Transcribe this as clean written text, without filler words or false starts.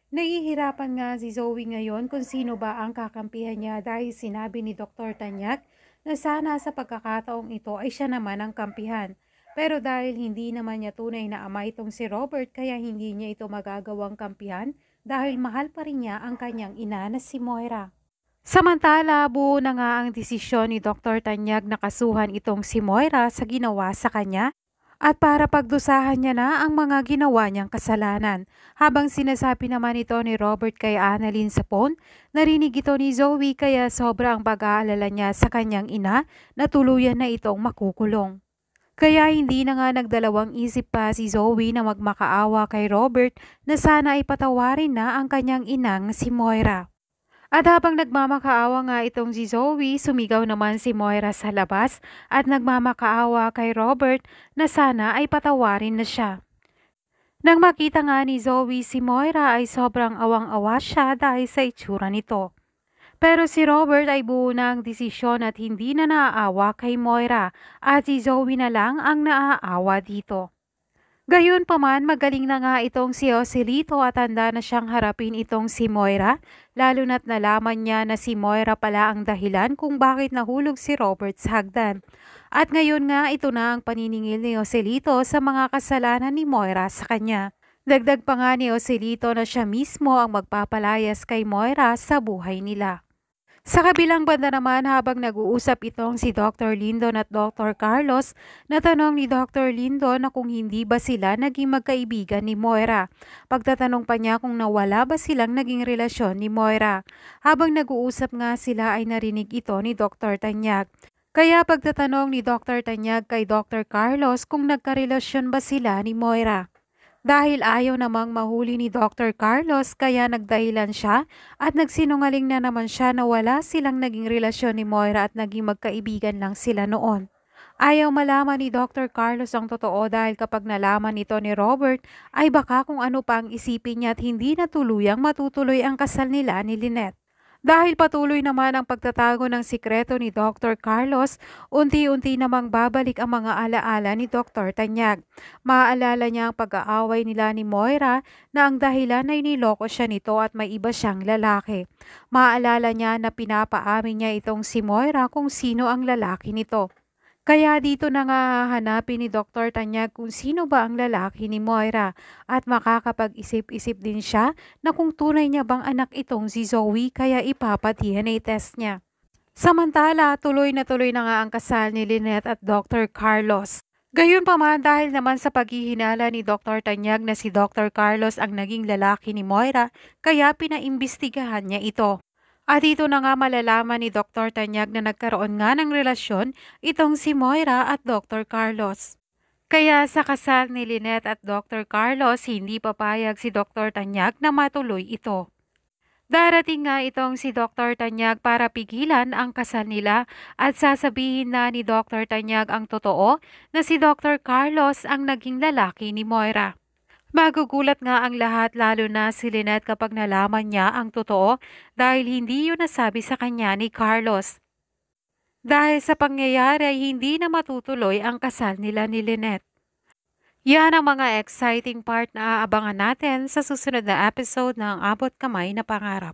Nahihirapan nga si Zoe ngayon kung sino ba ang kakampihan niya dahil sinabi ni Dr. Tanyag na sana sa pagkakataong ito ay siya naman ang kampihan. Pero dahil hindi naman niya tunay na ama itong si Robert kaya hindi niya ito magagawang kampihan dahil mahal pa rin niya ang kanyang ina na si Moira. Samantala, buo na nga ang desisyon ni Dr. Tanyag na kasuhan itong si Moira sa ginawa sa kanya at para pagdusahan niya na ang mga ginawa niyang kasalanan. Habang sinasabi naman ito ni Robert kay Annalyn sa phone, narinig ito ni Zoe kaya sobrang pag-aalala niya sa kanyang ina na tuluyan na itong makukulong. Kaya hindi na nga nagdalawang isip pa si Zoe na magmakaawa kay Robert na sana ay patawarin na ang kanyang inang si Moira. At habang nagmamakaawa nga itong si Zoe, sumigaw naman si Moira sa labas at nagmamakaawa kay Robert na sana ay patawarin na siya. Nang makita nga ni Zoe si Moira ay sobrang awang-awa siya dahil sa itsura nito. Pero si Robert ay buo na ang desisyon at hindi na naaawa kay Moira at si Zoe na lang ang naaawa dito. Gayunpaman, magaling na nga itong si Joselito at handa na siyang harapin itong si Moira, lalo na't nalaman niya na si Moira pala ang dahilan kung bakit nahulog si Robert sa hagdan. At ngayon nga ito na ang paniningil ni Joselito sa mga kasalanan ni Moira sa kanya. Dagdag pa nga ni Joselito na siya mismo ang magpapalayas kay Moira sa buhay nila. Sa kabilang banda naman habang nag-uusap itong si Dr. Lindon at Dr. Carlos, natanong ni Dr. Lindon na kung hindi ba sila naging magkaibigan ni Moira. Pagtatanong pa niya kung nawala ba silang naging relasyon ni Moira. Habang nag-uusap nga sila ay narinig ito ni Dr. Tanyag. Kaya pagtatanong ni Dr. Tanyag kay Dr. Carlos kung nagkarelasyon ba sila ni Moira. Dahil ayaw namang mahuli ni Dr. Carlos kaya nagdahilan siya at nagsinungaling na naman siya na wala silang naging relasyon ni Moira at naging magkaibigan lang sila noon. Ayaw malaman ni Dr. Carlos ang totoo dahil kapag nalaman ito ni Robert ay baka kung ano pa ang isipin niya at hindi na tuluyang matutuloy ang kasal nila ni Lynette. Dahil patuloy naman ang pagtatago ng sikreto ni Dr. Carlos, unti-unti namang babalik ang mga alaala ni Dr. Tanyag. Maaalala niya ang pag-aaway nila ni Moira na ang dahilan ay niloko siya nito at may iba siyang lalaki. Maaalala niya na pinapaamin niya itong si Moira kung sino ang lalaki nito. Kaya dito na nga hahanapin ni Dr. Tanyag kung sino ba ang lalaki ni Moira at makakapag-isip-isip din siya na kung tunay niya bang anak itong si Zoe kaya ipapa-DNA test niya. Samantala, tuloy na nga ang kasal ni Lynette at Dr. Carlos. Gayunpaman dahil naman sa paghihinala ni Dr. Tanyag na si Dr. Carlos ang naging lalaki ni Moira, kaya pinaimbestigahan niya ito. At dito na nga malalaman ni Dr. Tanyag na nagkaroon nga ng relasyon itong si Moira at Dr. Carlos. Kaya sa kasal ni Lynette at Dr. Carlos, hindi papayag si Dr. Tanyag na matuloy ito. Darating nga itong si Dr. Tanyag para pigilan ang kasal nila at sasabihin na ni Dr. Tanyag ang totoo na si Dr. Carlos ang naging lalaki ni Moira. Magugulat nga ang lahat lalo na si Lynette kapag nalaman niya ang totoo dahil hindi yun nasabi sa kanya ni Carlos. Dahil sa pangyayari ay hindi na matutuloy ang kasal nila ni Lynette. Yan ang mga exciting part na aabangan natin sa susunod na episode ng Abot Kamay na Pangarap.